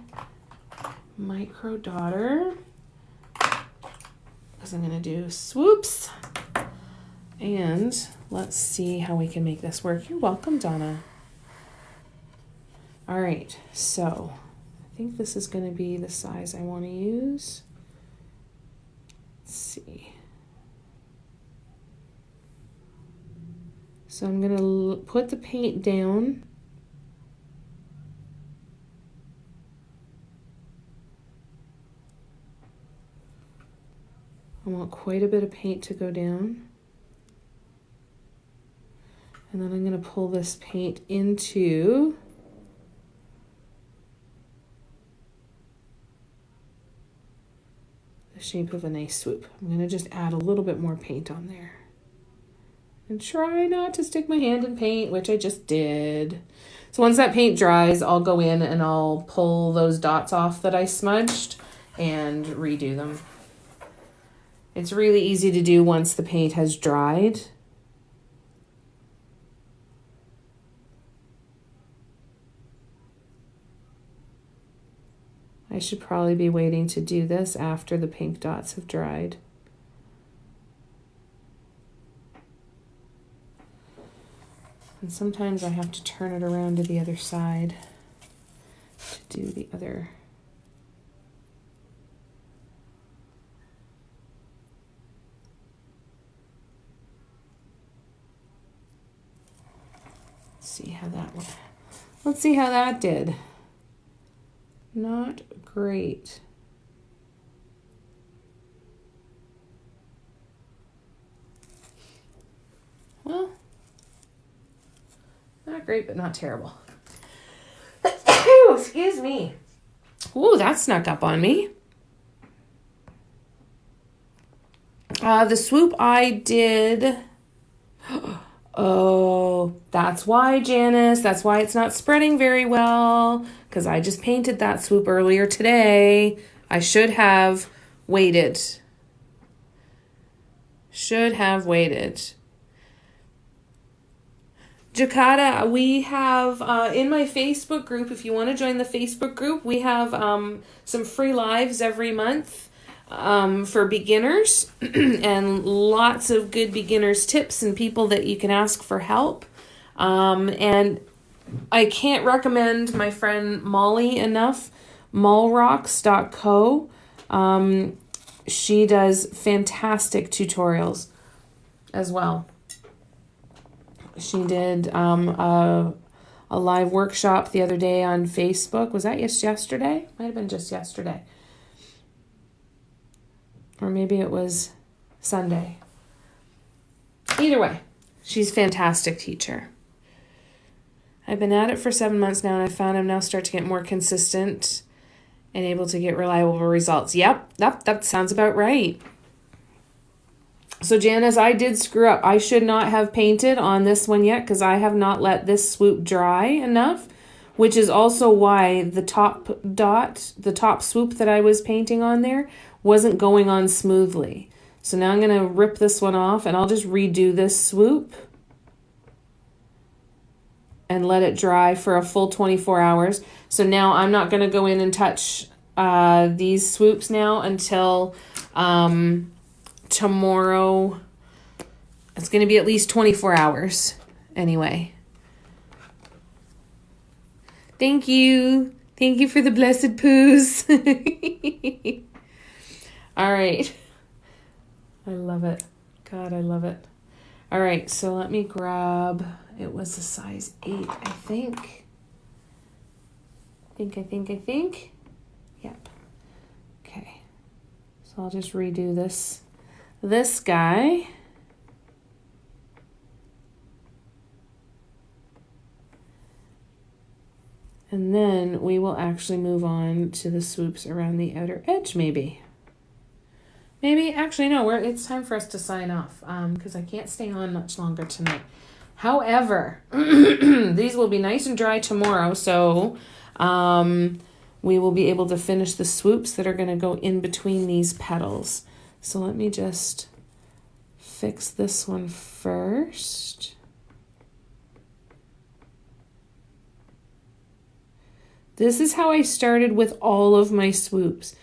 micro daughter because I'm going to do swoops. And let's see how we can make this work. You're welcome, Donna. All right, so I think this is going to be the size I want to use. Let's see. So I'm going to put the paint down. I want quite a bit of paint to go down. And then I'm going to pull this paint into the shape of a nice swoop. I'm going to just add a little bit more paint on there. And try not to stick my hand in paint, which I just did. So once that paint dries, I'll go in and I'll pull those dots off that I smudged and redo them. It's really easy to do once the paint has dried. I should probably be waiting to do this after the pink dots have dried. And sometimes I have to turn it around to the other side to do the other. See how that went. Let's see how that did. Not great. Well, not great, but not terrible. Excuse me. Ooh, that snuck up on me. The swoop I did... Oh, that's why, Janice. That's why it's not spreading very well. Because I just painted that swoop earlier today. I should have waited. Jakata, we have in my Facebook group, if you want to join the Facebook group, we have some free lives every month. For beginners and lots of good beginners tips and people that you can ask for help. And I can't recommend my friend Molly enough, mallrocks.co. She does fantastic tutorials as well. She did a live workshop the other day on Facebook. Was that just yesterday? Might have been just yesterday. Or maybe it was Sunday. Either way, she's a fantastic teacher. I've been at it for 7 months now, and I found I'm now starting to get more consistent and able to get reliable results. Yep, that sounds about right. So Janice, I did screw up. I should not have painted on this one yet because I have not let this swoop dry enough, which is also why the top swoop that I was painting on there wasn't going on smoothly. So now I'm going to rip this one off and I'll just redo this swoop and let it dry for a full 24 hours. So now I'm not going to go in and touch these swoops now until tomorrow. It's going to be at least 24 hours anyway. Thank you. Thank you for the blessed poos. All right. I love it. God, I love it. All right, so let me grab, it was a size 8, I think. I think. Yep. Okay. So I'll just redo this guy. And then we will actually move on to the swoops around the outer edge, maybe. Actually, no, it's time for us to sign off because I can't stay on much longer tonight. However, these will be nice and dry tomorrow, so we will be able to finish the swoops that are going to go in between these petals. So let me just fix this one first. This is how I started with all of my swoops.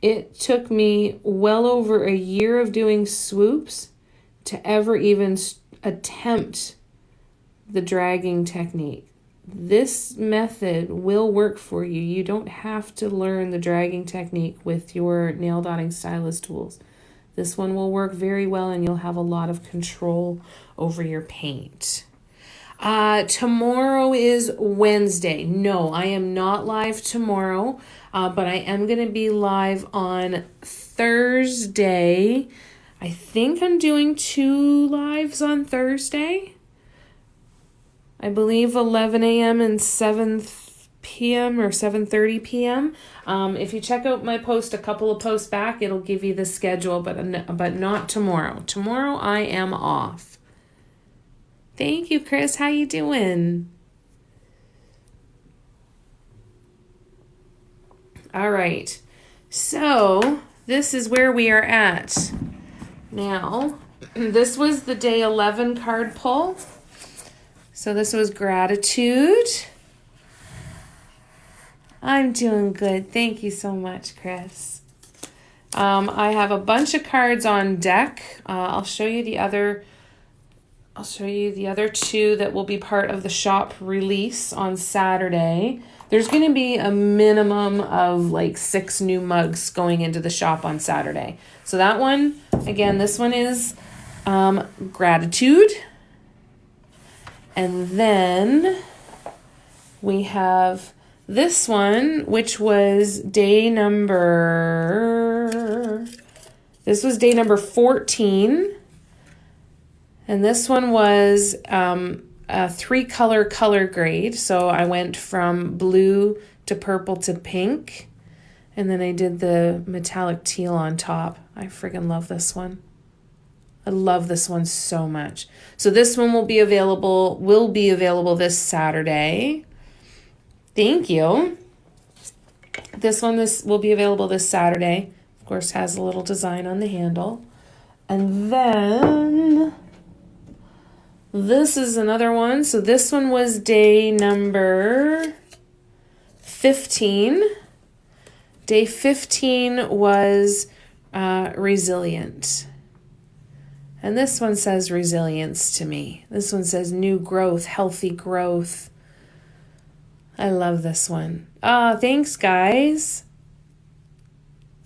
It took me well over a year of doing swoops to ever even attempt the dragging technique. This method will work for you. You don't have to learn the dragging technique with your nail dotting stylus tools. This one will work very well and you'll have a lot of control over your paint. Tomorrow is Wednesday. No, I am not live tomorrow, but I am going to be live on Thursday. I think I'm doing 2 lives on Thursday. I believe 11 a.m. and 7 p.m. or 7:30 p.m. If you check out my post a couple of posts back, it'll give you the schedule, but not tomorrow. Tomorrow I am off. Thank you, Chris. How you doing? All right. So this is where we are at now. This was the day 11 card pull. So this was gratitude. I'm doing good. Thank you so much, Chris. I have a bunch of cards on deck. I'll show you the other two that will be part of the shop release on Saturday. There's going to be a minimum of like 6 new mugs going into the shop on Saturday. So that one, again, this one is gratitude. And then we have this one, which was day number 14. And this one was a 3-color color grade. So I went from blue to purple to pink. And then I did the metallic teal on top. I friggin' love this one. I love this one so much. So this one will be available this Saturday. Thank you. This will be available this Saturday. Of course, has a little design on the handle. And then this is another one. So this one was day number 15. Day 15 was resilient. And this one says resilience to me. This one says new growth, healthy growth. I love this one. Thanks, guys.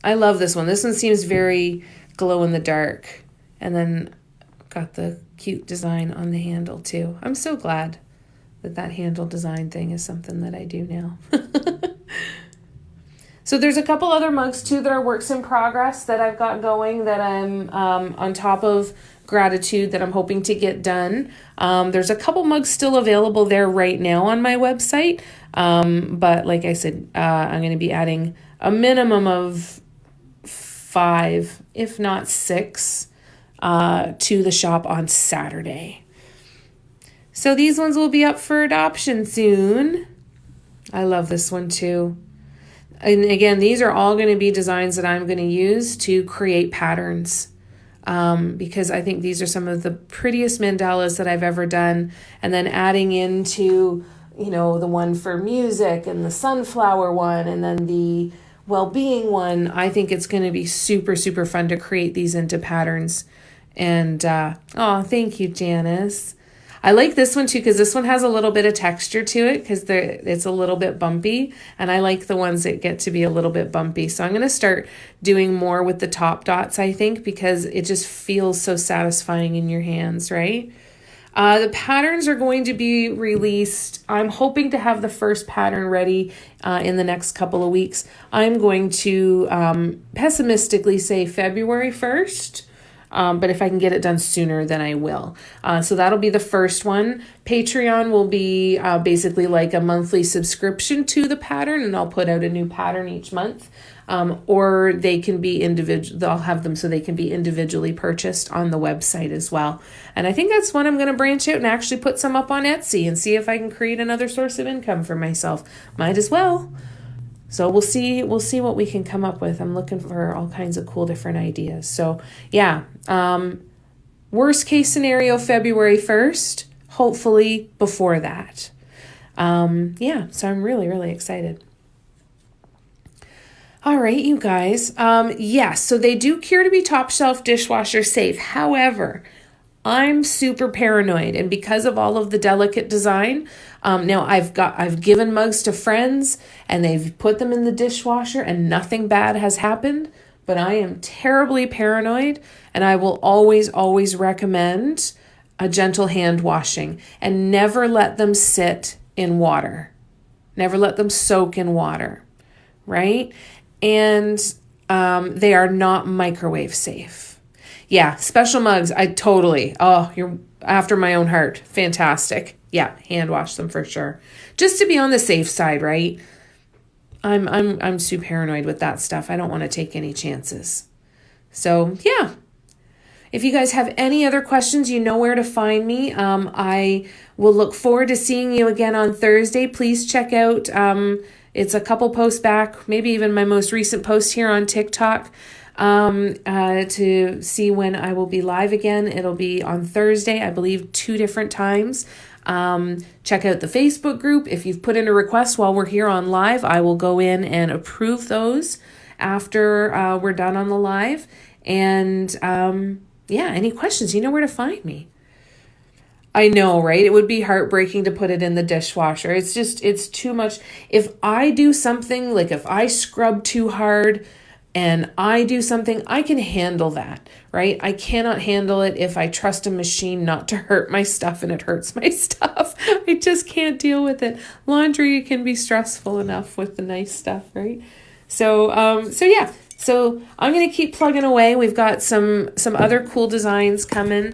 I love this one. This one seems very glow in the dark. And then got the cute design on the handle too. I'm so glad that handle design thing is something that I do now. So there's a couple other mugs too that are works in progress that I've got going that I'm on top of gratitude that I'm hoping to get done. There's a couple mugs still available there right now on my website. But like I said, I'm going to be adding a minimum of 5, if not 6, to the shop on Saturday. So these ones will be up for adoption soon. I love this one too. And again, these are all going to be designs that I'm going to use to create patterns. Because I think these are some of the prettiest mandalas that I've ever done. And then adding into, the one for music and the sunflower one and then the well-being one, I think it's going to be super, super fun to create these into patterns. And, thank you, Janice. I like this one too because this one has a little bit of texture to it because it's a little bit bumpy, and I like the ones that get to be a little bit bumpy. So I'm going to start doing more with the top dots, I think, because it just feels so satisfying in your hands, right? The patterns are going to be released. I'm hoping to have the first pattern ready in the next couple of weeks. I'm going to pessimistically say February 1st. But if I can get it done sooner, then I will. So that'll be the first one. Patreon will be basically like a monthly subscription to the pattern, and I'll put out a new pattern each month. Or they can be individual. I'll have them so they can be individually purchased on the website as well. And I think that's when I'm going to branch out and actually put some up on Etsy and see if I can create another source of income for myself. Might as well. So we'll see what we can come up with. I'm looking for all kinds of cool different ideas. So yeah, worst case scenario, February 1st, hopefully before that. So I'm really, really excited. All right, you guys. Yes, so they do cure to be top shelf dishwasher safe. However, I'm super paranoid, and because of all of the delicate design, now I've given mugs to friends and they've put them in the dishwasher and nothing bad has happened, but I am terribly paranoid, and I will always, always recommend a gentle hand washing, and never let them sit in water. Never let them soak in water, right? And they are not microwave safe. Yeah, special mugs, you're after my own heart. Fantastic. Yeah, hand wash them for sure. Just to be on the safe side, right? I'm super paranoid with that stuff. I don't want to take any chances. So, yeah. If you guys have any other questions, you know where to find me. I will look forward to seeing you again on Thursday. Please check out, it's a couple posts back, maybe even my most recent post here on TikTok. To see when I will be live again. It'll be on Thursday, I believe 2 different times. Check out the Facebook group. If you've put in a request while we're here on live, I will go in and approve those after we're done on the live. And yeah, any questions, you know where to find me. I know, right? It would be heartbreaking to put it in the dishwasher. It's too much. If I do something, like if I scrub too hard and I do something, I can handle that, right? I cannot handle it if I trust a machine not to hurt my stuff and it hurts my stuff. I just can't deal with it. Laundry can be stressful enough with the nice stuff, right? So yeah. So I'm going to keep plugging away. We've got some other cool designs coming.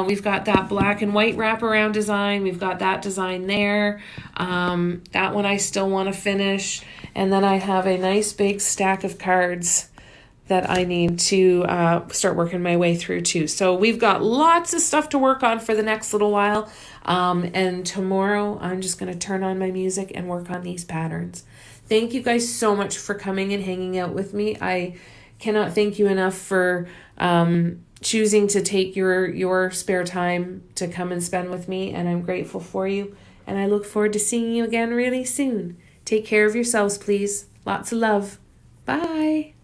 We've got that black and white wraparound design. We've got that design there. That one I still want to finish. And then I have a nice big stack of cards that I need to start working my way through too. So we've got lots of stuff to work on for the next little while. And tomorrow I'm just going to turn on my music and work on these patterns. Thank you guys so much for coming and hanging out with me. I cannot thank you enough for choosing to take your spare time to come and spend with me, and I'm grateful for you. And I look forward to seeing you again really soon. Take care of yourselves, please. Lots of love. Bye.